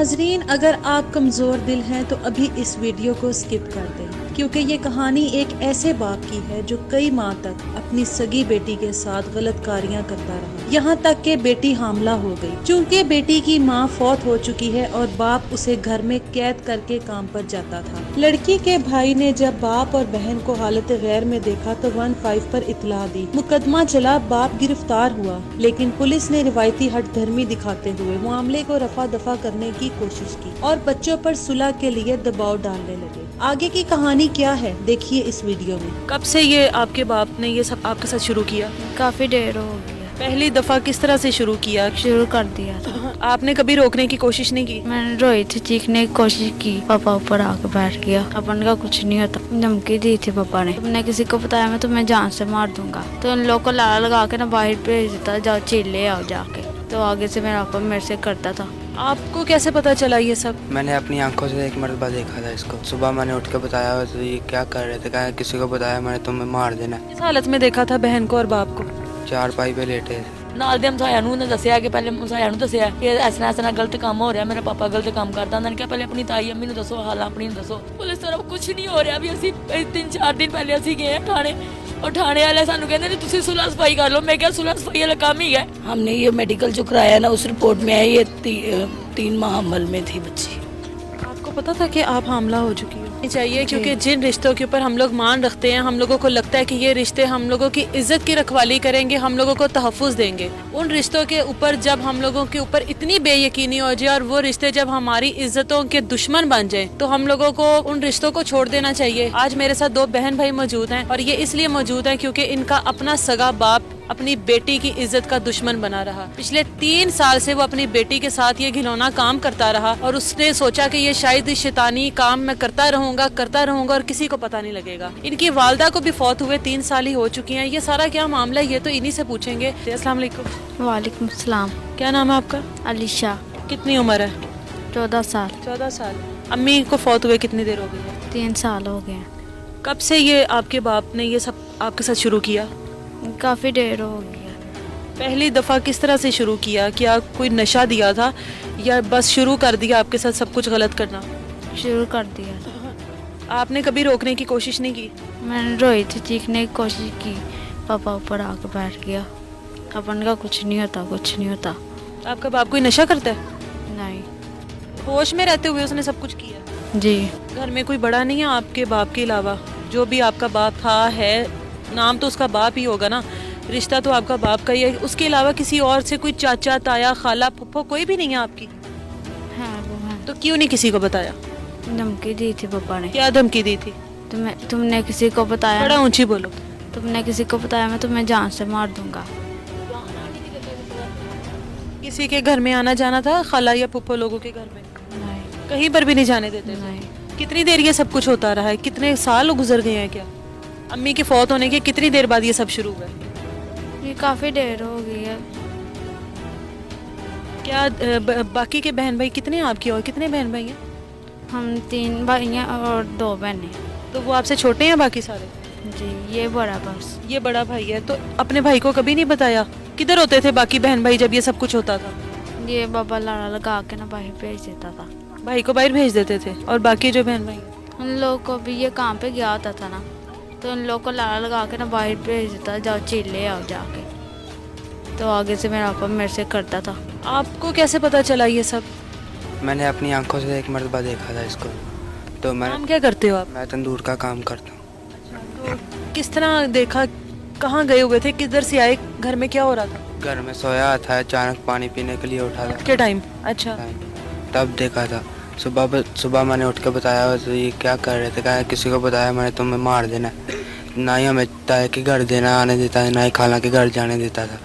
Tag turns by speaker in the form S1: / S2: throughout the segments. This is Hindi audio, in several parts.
S1: नाजरीन, अगर आप कमज़ोर दिल हैं तो अभी इस वीडियो को स्किप कर दें, क्योंकि ये कहानी एक ऐसे बाप की है जो कई माह तक अपनी सगी बेटी के साथ गलत कारियां करता रहा, यहाँ तक कि बेटी हामला हो गई। चूँकि बेटी की माँ फौत हो चुकी है और बाप उसे घर में कैद करके काम पर जाता था। लड़की के भाई ने जब बाप और बहन को हालत गैर में देखा तो 15 पर इतला दी। मुकदमा चला, बाप गिरफ्तार हुआ, लेकिन पुलिस ने रिवायती हठधर्मी दिखाते हुए मामले को रफा दफा करने की कोशिश की और बच्चों पर सुलह के लिए दबाव डालने लगे। आगे की कहानी क्या है देखिए इस वीडियो में।
S2: कब से ये आपके बाप ने ये सब आपके साथ शुरू किया?
S3: काफ़ी देर हो गया।
S2: पहली दफा किस तरह से शुरू किया?
S3: शुरू कर दिया था।
S2: आपने कभी रोकने की कोशिश नहीं की?
S3: मैंने रोई थी, चीखने की कोशिश की, पापा ऊपर आकर बैठ गया। अपन का कुछ नहीं होता। धमकी दी थी पापा ने, तुमने किसी को बताया मैं तुम्हें जान से मार दूंगा। तो उन लोगों को लाला लगा के ना बाहर भेज देता, जाओ चिल्ले आओ जाके। तो आगे से मेरा पापा मेरे से करता था।
S2: आपको कैसे पता चला ये सब?
S4: मैंने अपनी आंखों से एक मरतबा देखा था इसको। सुबह मैंने उठ के बताया तो ये क्या कर रहे थे, कहा किसी को बताया मैंने तुम्हें मार देना।
S2: किस हालत में देखा था बहन को और बाप को?
S4: चारपाई पे लेटे थे।
S5: ਨਾਲ ਦੇ ਮਸਾਇਆ ਨੂੰ ਦੱਸਿਆ ਕਿ ਪਹਿਲੇ ਮਸਾਇਆ ਨੂੰ ਦੱਸਿਆ ਕਿ ਐਸਾ ਗਲਤ ਕੰਮ ਹੋ ਰਿਹਾ, ਮੇਰਾ ਪਾਪਾ ਗਲਤ ਕੰਮ ਕਰਦਾ। ਉਹਨਾਂ ਨੇ ਕਿਹਾ ਪਹਿਲੇ ਆਪਣੀ ਤਾਈ ਅੰਮੀ ਨੂੰ ਦੱਸੋ, ਹਾਲ ਆਪਣੀ ਨੂੰ ਦੱਸੋ। ਪੁਲਿਸ ਤਰਫ ਕੁਝ ਨਹੀਂ ਹੋ ਰਿਹਾ ਵੀ ਅਸੀਂ 3-4 ਦਿਨ ਪਹਿਲੇ ਅਸੀਂ ਗਏ ਥਾਣੇ और थाने वाले सानू कहते हैं तुसी सुलह सफाई कर लो। मैं क्या सुलह सफाई वाला काम ही है। हमने ये मेडिकल जो कराया ना उस रिपोर्ट में है ये 3 माह अमल में थी बच्ची।
S2: आपको पता था कि आप हामला हो चुकी हो? चाहिए क्योंकि जिन रिश्तों के ऊपर हम लोग मान रखते हैं, हम लोगों को लगता है कि ये रिश्ते हम लोगों की इज्जत की रखवाली करेंगे, हम लोगों को तहफ़्फ़ुज़ देंगे। उन रिश्तों के ऊपर जब हम लोगों के ऊपर इतनी बेयकीनी हो जाए और वो रिश्ते जब हमारी इज्जतों के दुश्मन बन जाए तो हम लोगों को उन रिश्तों को छोड़ देना चाहिए। आज मेरे साथ 2 बहन भाई मौजूद हैं और ये इसलिए मौजूद हैं क्योंकि इनका अपना सगा बाप अपनी बेटी की इज्जत का दुश्मन बना रहा। पिछले 3 साल से वो अपनी बेटी के साथ ये घिनौना काम करता रहा और उसने सोचा कि ये शायद शैतानी काम मैं करता रहूंगा और किसी को पता नहीं लगेगा। इनकी वालदा को भी फौत हुए 3 साल ही हो चुकी हैं। ये सारा क्या मामला है ये तो इन्हीं से पूछेंगे। अस्सलाम वालेकुम।
S3: वालेकुम सलाम।
S2: क्या नाम है आपका?
S3: अलीशा।
S2: कितनी उम्र है?
S3: 14 साल।
S2: 14 साल। अम्मी को फौत हुए कितनी देर हो गई है?
S3: 3 साल हो गए।
S2: कब से ये आपके बाप ने ये सब आपके साथ शुरू किया?
S3: काफ़ी देर हो गया।
S2: पहली दफ़ा किस तरह से शुरू किया? क्या कोई नशा दिया था या बस शुरू कर दिया आपके साथ सब कुछ गलत करना?
S3: शुरू कर दिया था।
S2: आपने कभी रोकने की कोशिश नहीं की?
S3: मैंने रोई थी, चीखने की कोशिश की, पापा ऊपर आकर बैठ गया। अपन का कुछ नहीं होता।
S2: आपका बाप कोई नशा करता है?
S3: नहीं।
S2: होश में रहते हुए उसने सब कुछ किया?
S3: जी।
S2: घर में कोई बड़ा नहीं है आपके बाप के अलावा? जो भी आपका बाप था है, नाम तो उसका बाप ही होगा ना, रिश्ता तो आपका बाप का ही है। उसके अलावा किसी और से कोई चाचा ताया खाला फुफ्फो कोई भी नहीं है आपकी?
S3: हाँ वो है।
S2: तो क्यों नहीं किसी को बताया?
S3: धमकी दी थी पापा ने।
S2: क्या धमकी दी थी?
S3: तुमने किसी को बताया,
S2: बड़ा ऊंची बोलो।
S3: तुमने किसी को बताया मैं तुम्हें जान से मार दूंगा।
S2: किसी के घर में आना जाना था खाला या फुफ्फो लोगों के घर में?
S3: नहीं।
S2: कहीं पर भी नहीं जाने देते थे?
S3: नहीं।
S2: कितनी देर ये सब कुछ होता रहा है? कितने साल गुजर गए हैं? क्या अम्मी की फौत होने के कितनी देर बाद ये सब शुरू हुआ?
S3: ये काफ़ी देर हो गई है।
S2: क्या बाकी के बहन भाई कितने हैं आपकी और कितने बहन भाई हैं?
S3: हम 3 भाई हैं और 2 बहनें।
S2: तो वो आपसे छोटे हैं बाकी सारे?
S3: जी, ये बड़ा बस।
S2: ये बड़ा भाई है। तो अपने भाई को कभी नहीं बताया? किधर होते थे बाकी बहन भाई जब ये सब कुछ होता था?
S3: ये बाबा लाड़ा लगा के ना बाहर भेज देता था।
S2: भाई को बाहर भेज देते थे और बाकी जो बहन भाई हैं?
S3: उन लोगों को भी ये काम पे गया होता था ना, तो उन लोगों को लाड़ा लगा के ना बाहर भेज देता, जाओ चिल्ले आओ जाके। तो आगे से मेरा पापा मेरे से करता था।
S2: आपको कैसे पता चला ये सब?
S4: मैंने अपनी आंखों से एक मरतबा देखा था इसको। तो
S2: काम क्या करते हो आप?
S4: मैं तंदूर का काम करता हूँ।
S2: तो किस तरह देखा? कहाँ गए हुए थे? किधर से आए? घर में क्या हो रहा था?
S4: घर में सोया था, अचानक पानी पीने के लिए उठा था।
S2: के टाइम? अच्छा।
S4: तब देखा था। सुबह मैंने उठ के बताया तो ये क्या कर रहे थे, कहा किसी को बताया मैंने तुम्हें मार देना। ना ही हमें ताए के घर देना आने देता था, ना ही खाला के घर जाने देता था,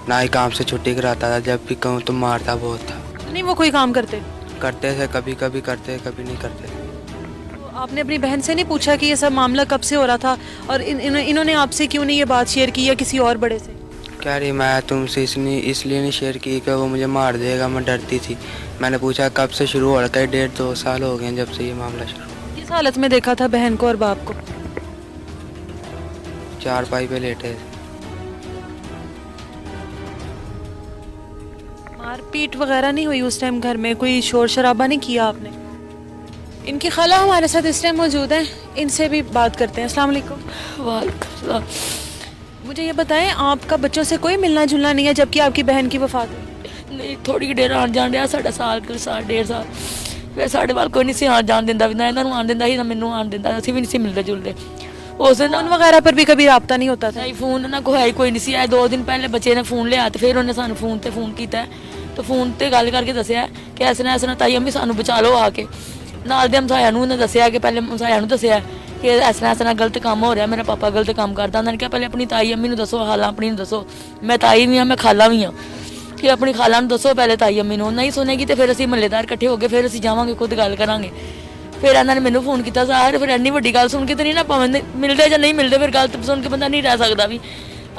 S4: ना ही काम से छुट्टी कराता था। जब भी कहूँ तो मारता बहुत था।
S2: नहीं वो कोई काम करते
S4: थे, कभी कभी करते कभी नहीं करते।
S2: तो आपने अपनी बहन से नहीं पूछा कि ये सब मामला कब से हो रहा था और इन्होंने आपसे क्यों नहीं ये बात शेयर की या किसी और बड़े से?
S4: कह रही मैं तुमसे इसलिए नहीं शेयर की कि वो मुझे मार देगा, मैं डरती थी। मैंने पूछा कब से शुरू हो रहा था? 1.5-2 साल हो गए जब से ये मामला शुरू।
S2: किस हालत में देखा था बहन को और बाप को?
S4: चारपाई पे लेटे थे।
S2: मारपीट वगैरह नहीं हुई उस टाइम घर में? कोई शोर शराबा नहीं किया आपने? इनकी खाला हमारे साथ इस टाइम मौजूद हैं, इनसे भी बात करते हैं। अस्सलाम वालेकुम।
S5: वालेकुम।
S2: मुझे ये बताएं, आपका बच्चों से कोई मिलना जुलना नहीं है जबकि आपकी बहन की वफात हुई?
S5: नहीं, थोड़ी देर आन जान ਰਿਹਾ ਸਾਡਾ ਸਾਲ 1.5 ਸਾਲ ਫਿਰ ਸਾਡੇ ਵੱਲ ਕੋਈ ਨਹੀਂ ਸੀ ਆਣ ਜਾਣ ਦਿੰਦਾ ਵੀ ਨਾ ਇਹਨਾਂ ਨੂੰ ਆਣ ਦਿੰਦਾ ਸੀ ਨਾ ਮੈਨੂੰ ਆਣ ਦਿੰਦਾ, ਅਸੀਂ ਵੀ ਨਹੀਂ ਸੀ ਮਿਲਦੇ ਜੁਲਦੇ ਉਸ ਦਿਨ।
S2: फोन वगैरह पर भी कभी रब्ता नहीं होता था?
S5: ਨਹੀਂ ਫੋਨ ਨਾ ਕੋਈ ਨਹੀਂ ਸੀ ਆਇਆ। 2 ਦਿਨ ਪਹਿਲੇ ਬੱਚੇ ਨੇ ਫੋਨ ਲਿਆ ਤੇ ਫਿਰ ਉਹਨੇ ਸਾਨੂੰ ਫੋਨ ਤੇ ਫੋਨ ਕੀਤਾ ਤੇ ਫੋਨ ਤੇ ਗੱਲ ਕਰਕੇ ਦੱਸਿਆ ਕਿ ਐਸਨਾ ਤਾਈ ਅੰਮੀ ਸਾਨੂੰ ਬਚਾ ਲਓ ਆ ਕੇ। ਨਾਲ ਦੇ ਹਮਸਾਇਆ ਨੂੰ ਉਹਨੇ ਦੱਸਿਆ ਕਿ ਪਹਿਲੇ ਹਮਸਾਇਆ ਨੂੰ ਦੱਸਿਆ ਕਿ ਐਸਨਾ ਗਲਤ ਕੰਮ ਹੋ ਰਿਹਾ, ਮੇਰਾ ਪਾਪਾ ਗਲਤ ਕੰਮ ਕਰਦਾ। ਉਹਨਾਂ ਨੇ ਕਿਹਾ ਪਹਿਲੇ ਆਪਣੀ ਤਾਈ ਅੰਮੀ ਨੂੰ ਦੱਸੋ, ਹਾਲਾਂ ਆਪਣੀ ਨੂੰ ਦੱਸੋ। ਮੈਂ ਤਾਈ ਵੀ ਹਾਂ, ਮੈਂ ਖਾਲਾ ਵੀ ਹਾਂ, ਕਿ ਆਪਣੀ ਖਾਲਾ ਨੂੰ ਦੱਸੋ ਪਹਿਲੇ ਤਾਈ ਅੰਮੀ ਨੂੰ। ਨਹੀਂ ਸੁਣੇਗੀ ਤੇ ਫਿਰ ਅਸੀਂ ਮਹੱਲੇਦਾਰ ਇਕੱਠੇ ਹੋ ਕੇ ਫਿਰ ਅਸੀਂ ਜਾਵਾਂਗੇ, ਖੁਦ ਗੱਲ ਕਰਾਂਗੇ। ਫਿਰ ਇਹਨਾਂ ਨੇ ਮੈਨੂੰ ਫੋਨ ਕੀਤਾ ਸਾਰ। ਫਿਰ ਇੰਨੀ ਵੱਡੀ ਗੱਲ ਸੁਣ ਕੇ ਤੇ ਨਹੀਂ ਨਾ ਭਾਵੇਂ ਮਿਲਦੇ ਜਾਂ ਨਹੀਂ ਮਿਲਦੇ, ਫਿਰ ਗੱਲ ਸੁਣ ਕੇ ਬੰਦਾ ਨਹੀਂ ਰਹਿ ਸਕਦਾ ਵੀ।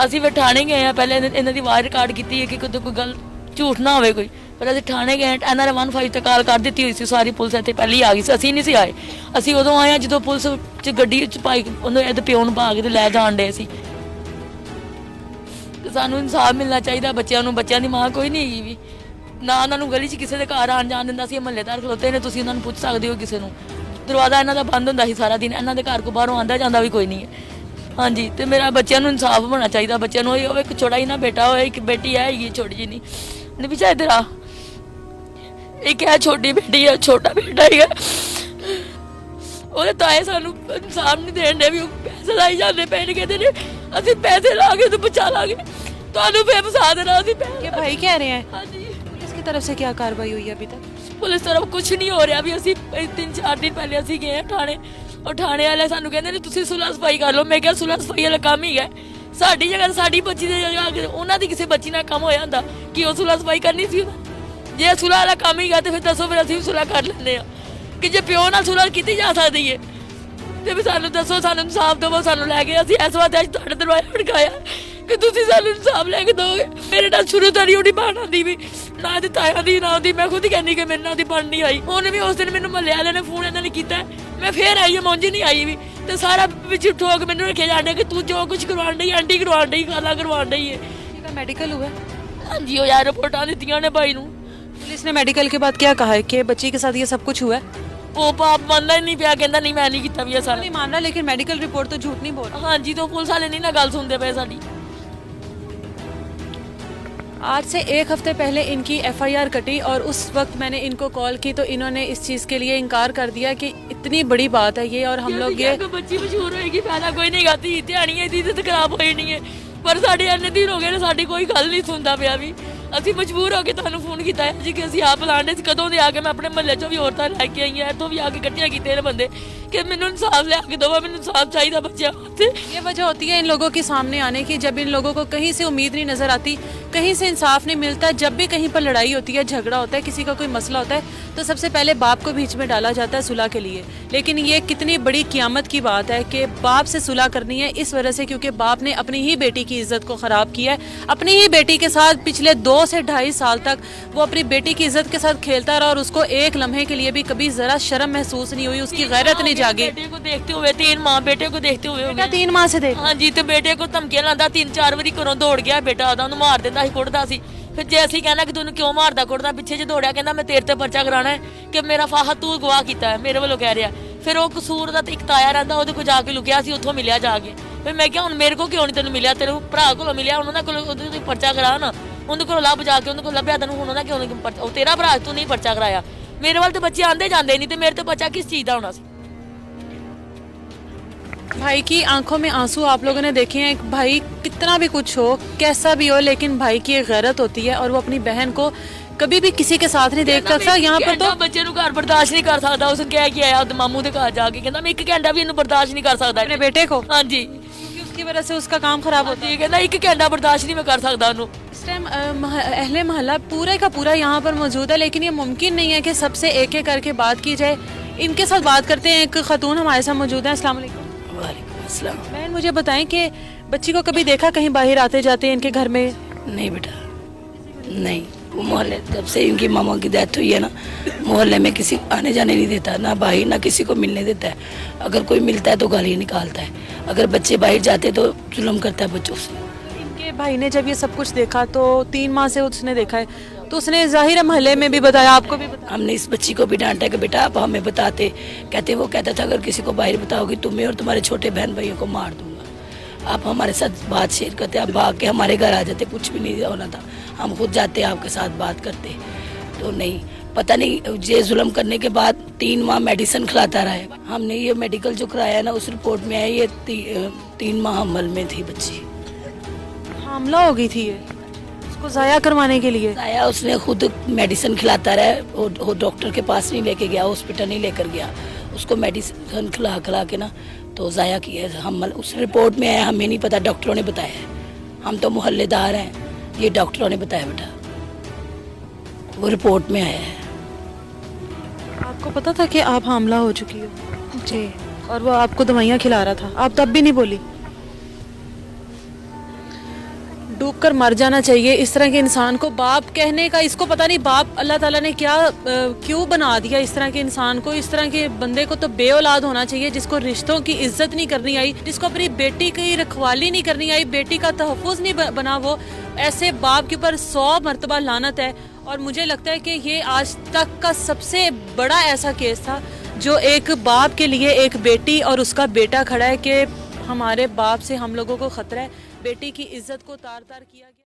S5: ਅਸੀਂ ਫਿਰ ਥਾਣੇ ਗਏ ਆ, ਪਹਿਲੇ ਇਹਨਾਂ ਦੀ ਆਵਾਜ਼ ਰਿਕਾਰਡ ਕੀਤੀ ਹੈ ਕਿ ਕੋਈ ਗੱਲ ਝੂਠ ਨਾ ਹੋਵੇ ਕੋਈ। ਪਰ ਅਸੀਂ ਥਾਣੇ ਗਏ, ਇਹਨਾਂ ਨੇ 15 ਤੇ ਕਾਲ ਕਰ ਦਿੱਤੀ ਹੋਈ ਸੀ, ਸਾਰੀ ਪੁਲਿਸ ਇੱਥੇ ਪਹਿਲੀ ਆ ਗਈ ਸੀ, ਅਸੀਂ ਨਹੀਂ ਸੀ ਆਏ। ਅਸੀਂ ਉਦੋਂ ਆਏ ਜਦੋਂ ਪੁਲਿਸ ਚ ਗੱਡੀ ਚ ਭਾਈ ਉਹਨੂੰ ਇਹਦੇ ਪਿਓ ਨੂੰ ਭਾਗ ਤੇ ਲੈ ਜਾਣ ਡੇ ਸੀ। ਸਾਨੂੰ ਇਨਸਾਫ ਮਿਲਣਾ ਚਾਹੀਦਾ ਬੱਚਿਆਂ ਨੂੰ। ਬੱਚਿਆਂ ਦੀ ਮਾਂ ਕੋਈ ਨਹੀਂ ਹੈਗੀ ਵੀ ਨਾ, ਉਹਨਾਂ ਨੂੰ ਗਲੀ 'ਚ ਕਿਸੇ ਦੇ ਘਰ ਆਣ ਜਾਣ ਦਿੰਦਾ ਸੀ। ਮਹੱਲੇਦਾਰ ਖਲੋਤੇ ਨੇ, ਤੁਸੀਂ ਉਹਨਾਂ ਨੂੰ ਪੁੱਛ ਸਕਦੇ ਹੋ ਕਿਸੇ ਨੂੰ। ਦਰਵਾਜ਼ਾ ਇਹਨਾਂ ਦਾ ਬੰਦ ਹੁੰਦਾ ਸੀ ਸਾਰਾ ਦਿਨ, ਇਹਨਾਂ ਦੇ ਘਰ ਕੋ ਬਾਹਰੋਂ ਆਂਦਾ ਜਾਂਦਾ ਵੀ ਕੋਈ ਨਹੀਂ ਹੈ। ਹਾਂਜੀ, ਤੇ ਮੇਰਾ ਬੱਚਿਆਂ ਨੂੰ ਇਨਸਾਫ ਹੋਣਾ ਚਾਹੀਦਾ। ਬੱਚਿਆਂ ਨੂੰ ਉਹ ਇੱਕ ਛੋਟਾ ਹੀ ਨਾ ਬੇਟਾ ਹੋਏ, ਇੱਕ ਬੇਟੀ ਹੈ ਹੈਗੀ ਛੋਟੀ ਜਿਹੀ ਨਹੀਂ ਪਿੱਛੇ ਇੱਧਰ ਆ, ਇੱਕ ਹੈ ਛੋਟੀ ਬੇਟੀ ਹੈ, ਛੋਟਾ ਬੇਟਾ ਹੈਗਾ। ਉਹਦੇ ਤਾਏ ਸਾਨੂੰ ਇਨਸਾਫ ਨਹੀਂ ਦੇਣ ਦੇ ਵੀ ਉਹ ਪੈਸੇ ਲਾਈ ਜਾਂਦੇ ਪਏ ਨੇ, ਕਹਿੰਦੇ ਨੇ ਅਸੀਂ ਪੈਸੇ ਲਾ ਕੇ ਤੇ ਬਚਾ ਲਾਂਗੇ ਤੁਹਾਨੂੰ, ਫਿਰ ਫਸਾ ਦੇਣਾ ਅਸੀਂ
S2: ये भाई कह रहे हैं।
S5: ਹਾਂਜੀ
S2: पुलिस की तरफ से क्या कार्रवाई हुई है अभी तक?
S5: ਪੁਲਿਸ ਤਰਫ ਕੁਝ ਨਹੀਂ ਹੋ ਰਿਹਾ ਵੀ। ਅਸੀਂ 3-4 ਦਿਨ ਪਹਿਲੇ ਅਸੀਂ ਗਏ ਥਾਣੇ, ਉਹ ਥਾਣੇ ਵਾਲੇ ਸਾਨੂੰ ਕਹਿੰਦੇ ਨੇ ਤੁਸੀਂ ਸੁਲਹ ਸਫਾਈ ਕਰ ਲਓ। ਮੈਂ ਕਿਹਾ ਸੁਲਹ ਸਫਾਈ ਵਾਲਾ ਕੰਮ ਹੀ ਹੈ, ਸਾਡੀ ਜਗ੍ਹਾ ਸਾਡੀ ਬੱਚੀ ਦੇ ਜਗ੍ਹਾ ਉਹਨਾਂ ਦੀ ਕਿਸੇ ਬੱਚੀ ਨਾਲ ਕੰਮ ਹੋਇਆ ਹੁੰਦਾ ਕਿ ਉਹ ਸੁਲਹ ਸਫਾਈ ਕਰਨੀ ਸੀ ਉਹਦਾ। ਜੇ ਸੁਲਹ ਵਾਲਾ ਕੰਮ ਹੀ ਹੈ ਤੇ ਫਿਰ ਦੱਸੋ, ਫਿਰ ਅਸੀਂ ਵੀ ਸੁਲਹ ਕਰ ਲੈਂਦੇ ਆ ਕਿ ਜੇ ਪਿਓ ਨਾਲ ਸੁਲਹ ਕੀਤੀ ਜਾ ਸਕਦੀ ਹੈ ਤੇ ਵੀ ਸਾਨੂੰ ਦੱਸੋ, ਸਾਨੂੰ ਇਨਸਾਫ ਦਿਓ। ਸਾਨੂੰ ਲੈ ਕੇ ਅਸੀਂ ਇਸ ਵਾਰ ਅੱਜ ਤੁਹਾਡੇ ਦਰਵਾਜ਼ੇ ਖੜਕਾਇਆ ਕਿ ਤੁਸੀਂ ਸਾਨੂੰ ਇਨਸਾਫ ਲੈ ਕੇ ਦਿਓਗੇ। ਮੇਰੇ ਨਾਲ ਸ਼ੁਰੂ ਤੋਂ ਨਹੀਂ ਉਹਦੀ ਬਣ ਆਉਂਦੀ ਵੀ ਨਾ ਤੇ ਤਾਇਆ ਦੀ ਨਾ ਉਹਦੀ। ਮੈਂ ਖੁਦ ਕਹਿੰਦੀ ਕਿ ਮੇਰੇ ਨਾਲ ਦੀ ਬਣ ਨਹੀਂ ਆਈ। ਉਹਨੇ ਵੀ ਉਸ ਦਿਨ ਮੈਨੂੰ ਮਹੱਲੇ ਵਾਲਿਆਂ ਨੇ ਫੋਨ ਇਹਨਾਂ ਨੇ ਕੀਤਾ, ਮੈਂ ਫੇਰ ਆਈ ਮੌਂਜੀ ਨਹੀਂ ਆਈ ਵੀ। ਤੇ ਸਾਰਾ ਵਿੱਚ ਠੋਕ ਮੈਨੂੰ ਰੱਖਿਆ ਜਾਂਦਾ ਕਿ ਤੂੰ ਜੋ ਕੁਝ ਕਰਵਾਉਣ ਡਈ, ਆਂਟੀ ਕਰਵਾਉਣ ਡਈ, ਖਾਲਾ ਕਰਵਾਉਣ ਡਈ ਹੈ।
S2: मेडिकल हुआ?
S5: ਹਾਂਜੀ, ਉਹ ਯਾਰ ਰਿਪੋਰਟਾਂ ਦਿੱਤੀਆਂ ਨੇ ਭਾਈ ਨੂੰ।
S2: पुलिस ने मेडिकल के बाद क्या कहा है कि बच्ची के साथ ये सब कुछ हुआ है?
S5: ਉਹ ਪਾਪ ਮੰਨਦਾ ਹੀ ਨਹੀਂ ਪਿਆ, ਕਹਿੰਦਾ ਨਹੀਂ ਮੈਂ ਨਹੀਂ ਕੀਤਾ ਵੀ ਇਹ ਸਾਰਾ।
S2: नहीं मान रहा, लेकिन मेडिकल रिपोर्ट तो झूठ नहीं बोल रहा।
S5: ਹਾਂਜੀ, तो ਪੁਲਿਸ ਵਾਲੇ ਨਹੀਂ ਨਾ ਗੱਲ ਸੁਣਦੇ ਪਏ ਸਾਡੀ।
S2: आज से 1 हफ्ते पहले इनकी FIR कटी और उस वक्त मैंने इनको कॉल की तो इन्होंने इस चीज़ के लिए इनकार कर दिया कि इतनी बड़ी बात है ये और हम लोग ये
S5: ਕੋਈ ਬੱਚੀ ਮਸ਼ਹੂਰ ਹੋਏਗੀ ਫਾਇਦਾ ਕੋਈ ਨਹੀਂ ਗਾਤੀ ਧਿਆਣੀ ਇਹਦੀ ਤੇ ਖਰਾਬ ਹੋਈ ਨਹੀਂ ਹੈ। ਪਰ ਸਾਡੇ ਇੰਨੇ ਦਿਨ ਹੋ ਗਏ ਨੇ ਸਾਡੀ ਕੋਈ ਗੱਲ ਨਹੀਂ ਸੁਣਦਾ ਪਿਆ ਵੀ। ਅਸੀਂ ਮਜਬੂਰ ਹੋ ਕੇ ਤੁਹਾਨੂੰ ਫੋਨ ਕੀਤਾ ਹੈ ਜੀ ਕਿ ਅਸੀਂ ਆਪ ਲਾਣੇ ਸੀ। ਕਦੋਂ ਦੇ ਆ ਕੇ ਮੈਂ ਆਪਣੇ ਮਹੱਲੇ 'ਚੋਂ ਵੀ ਔਰਤਾਂ ਲੈ ਕੇ ਆਈ ਹਾਂ, ਇੱਥੋਂ ਵੀ ਆ ਕੇ ਇਕੱਠੀਆਂ ਕੀਤੇ ਨੇ ਬੰਦੇ कि मैंने इंसाफ ले आके दो, मैंने इंसाफ चाहिए बच्चे से।
S2: ये वजह होती है इन लोगों के सामने आने की, जब इन लोगों को कहीं से उम्मीद नहीं नजर आती, कहीं से इंसाफ नहीं मिलता। जब भी कहीं पर लड़ाई होती है, झगड़ा होता है, किसी का कोई मसला होता है तो सबसे पहले बाप को बीच में डाला जाता है सुलह के लिए। लेकिन ये कितनी बड़ी क़यामत की बात है कि बाप से सुलह करनी है इस वजह से क्योंकि बाप ने अपनी ही बेटी की इज्जत को ख़राब किया है। अपनी ही बेटी के साथ पिछले 2 से 2.5 साल तक वो अपनी बेटी की इज्जत के साथ खेलता रहा और उसको एक लम्हे के लिए भी कभी ज़रा शर्म महसूस नहीं हुई, उसकी गैरत नहीं जागी।
S5: बेटे को देखते हुए 3 माह बेटे को देखते हुए
S2: बेटा 3 माह से देख।
S5: हाँ जी, तो बेटे को धमकियां लांदा 3-4 ਵਾਰੀ ਘਰੋਂ ਦੌੜ ਗਿਆ ਬੇਟਾ ਉਹਦਾ, ਉਹਨੂੰ ਮਾਰ ਦਿੰਦਾ ਸੀ, ਕੁੱਟਦਾ ਸੀ। ਫਿਰ ਜੇ ਅਸੀਂ ਕਹਿਣਾ ਕਿ ਤੈਨੂੰ ਕਿਉਂ ਮਾਰਦਾ ਕੁੱਟਦਾ, ਪਿੱਛੇ ਜੇ ਦੌੜਿਆ ਕਹਿੰਦਾ ਮੈਂ ਤੇਰੇ ਤੇ ਪਰਚਾ ਕਰਾਣਾ ਹੈ ਕਿ ਮੇਰਾ ਫਾਹਾ ਤੂੰ ਗਵਾਹ ਕੀਤਾ ਹੈ, ਮੇਰੇ ਵੱਲੋਂ ਕਹਿ ਰਿਹਾ। ਫਿਰ ਉਹ ਕਸੂਰ ਦਾ ਇੱਕ ਤਾਇਆ ਰਹਿੰਦਾ, ਉਹਦੇ ਕੋਲ ਜਾ ਕੇ ਲੁਕਿਆ ਸੀ, ਉੱਥੋਂ ਮਿਲਿਆ ਜਾ ਕੇ। ਫਿਰ ਮੈਂ ਕਿਹਾ ਹੁਣ ਮੇਰੇ ਕੋਲ ਕਿਉਂ ਨਹੀਂ ਤੈਨੂੰ ਮਿਲਿਆ, ਤੇਰੇ ਭਰਾ ਕੋਲੋਂ ਮਿਲਿਆ, ਉਹਨਾਂ ਕੋਲ ਉਹਦੇ ਤੇ ਪਰਚਾ ਕਰਾ ਨਾ, ਉਹਦੇ ਕੋਲ ਲੱਭ ਜਾ ਕੇ ਉਹਦੇ ਕੋਲ ਲੱਭਿਆ ਤੈਨੂੰ, ਹੁਣ ਉਹਨਾਂ ਕਿਉਂ ਨਹੀਂ ਪਰਚਾ, ਉਹ ਤੇਰਾ ਭਰਾ ਤੂੰ ਨਹੀਂ ਪਰਚਾ ਕਰਾਇਆ। ਮੇਰੇ ਵੱਲ ਤੇ ਬੱਚੇ ਆਂਦੇ ਜਾਂਦੇ ਨਹੀਂ, ਤੇ ਮੇਰੇ ਤੇ ਪਰਚਾ ਕਿਸ ਚੀਜ਼ ਦਾ ਹੋਣਾ ਸੀ।
S2: भाई की आंखों में आंसू आप लोगों ने देखे हैं। भाई कितना भी कुछ हो, कैसा भी हो, लेकिन भाई की एक गैरत होती है और वो अपनी बहन को कभी भी किसी के साथ नहीं देख सकता। यहाँ पर तो
S5: ਬੱਚੇ ਨੂੰ ਘਰ ਬਰਦਾਸ਼ਤ ਨਹੀਂ ਕਰ ਸਕਦਾ, ਉਸਨੇ ਕਹਿ ਕੇ ਆਇਆ ਉਹਦੇ ਮਾਮੂ ਦੇ ਘਰ ਜਾ ਕੇ, ਕਹਿੰਦਾ ਮੈਂ 1 ਘੰਟਾ ਵੀ ਇਹਨੂੰ ਬਰਦਾਸ਼ਤ ਨਹੀਂ ਕਰ ਸਕਦਾ
S2: अपने बेटे को,
S5: ਹਾਂਜੀ
S2: क्योंकि उसकी वजह से उसका काम खराब होता
S5: ਜੀ, ਕਹਿੰਦਾ 1 ਘੰਟਾ ਬਰਦਾਸ਼ਤ नहीं मैं कर सकता ਉਹਨੂੰ।
S2: है। इस टाइम अहले मोहल्ला पूरे का पूरा यहाँ पर मौजूद है, लेकिन ये मुमकिन नहीं है कि सबसे एक एक करके बात की जाए। इनके साथ बात करते हैं। एक खातून हमारे साथ मौजूद है। अस्सलाम वालेकुम। बहन मुझे बताएं कि बच्ची को कभी देखा कहीं बाहर आते जाते इनके घर में?
S6: नहीं बेटा, नहीं। वो मोहल्ले जब से इनकी मामा की डेथ हुई है ना, मोहल्ले में किसी आने जाने नहीं देता, ना बाहर ना किसी को मिलने देता है। अगर कोई मिलता है तो गाली निकालता है, अगर बच्चे बाहर जाते तो जुल्म करता है बच्चों से।
S2: इनके भाई ने जब ये सब कुछ देखा तो 3 माह से उसने देखा है, तो उसने जाहिर है मोहल्ले में भी बताया, आपको भी बताया।
S6: हमने इस बच्ची को भी डांटा कि बेटा आप हमें बताते, वो कहता था अगर किसी को बाहर बताओगी तुम्हें और तुम्हारे छोटे बहन भाइयों को मार दूंगा। आप हमारे साथ बात शेयर करते, आप भाग के हमारे घर आ जाते, कुछ भी नहीं होना था, हम खुद जाते आपके साथ बात करते। तो नहीं, पता नहीं ये जुल्म करने के बाद 3 माह मेडिसिन खिलाता रहा है। हमने ये मेडिकल जो कराया ना उस रिपोर्ट में है ये 3 माह हमल में थी बच्ची।
S2: हमला हो गई थी ये, उसको जाया करवाने के लिए।
S6: आया उसने खुद मेडिसिन खिलाता रहा, वो डॉक्टर के पास नहीं लेके गया, हॉस्पिटल नहीं लेकर गया, उसको मेडिसिन खिला के ना तो ज़ाया किया है। हम उस रिपोर्ट में आया, हमें नहीं पता, डॉक्टरों ने बताया है। हम तो मोहल्लेदार हैं, ये डॉक्टरों ने बताया बेटा, वो रिपोर्ट में आया है।
S2: आपको पता था कि आप हमला हो चुकी हो? जी। और वो आपको दवाइयाँ खिला रहा था, आप तब भी नहीं बोली? डूब कर मर जाना चाहिए इस तरह के इंसान को। बाप कहने का, इसको पता नहीं बाप अल्लाह ताला ने क्या क्यों बना दिया इस तरह के इंसान को। इस तरह के बंदे को तो बे औलाद होना चाहिए, जिसको रिश्तों की इज्जत नहीं करनी आई, जिसको अपनी बेटी की रखवाली नहीं करनी आई, बेटी का तहफ़्फ़ुज़ नहीं बना। वो ऐसे बाप के ऊपर 100 मरतबा लानत है। और मुझे लगता है कि ये आज तक का सबसे बड़ा ऐसा केस था जो एक बाप के लिए एक बेटी और उसका बेटा खड़ा है कि हमारे बाप से हम लोगों को खतरा है। बेटी की इज्जत को तार तार किया गया।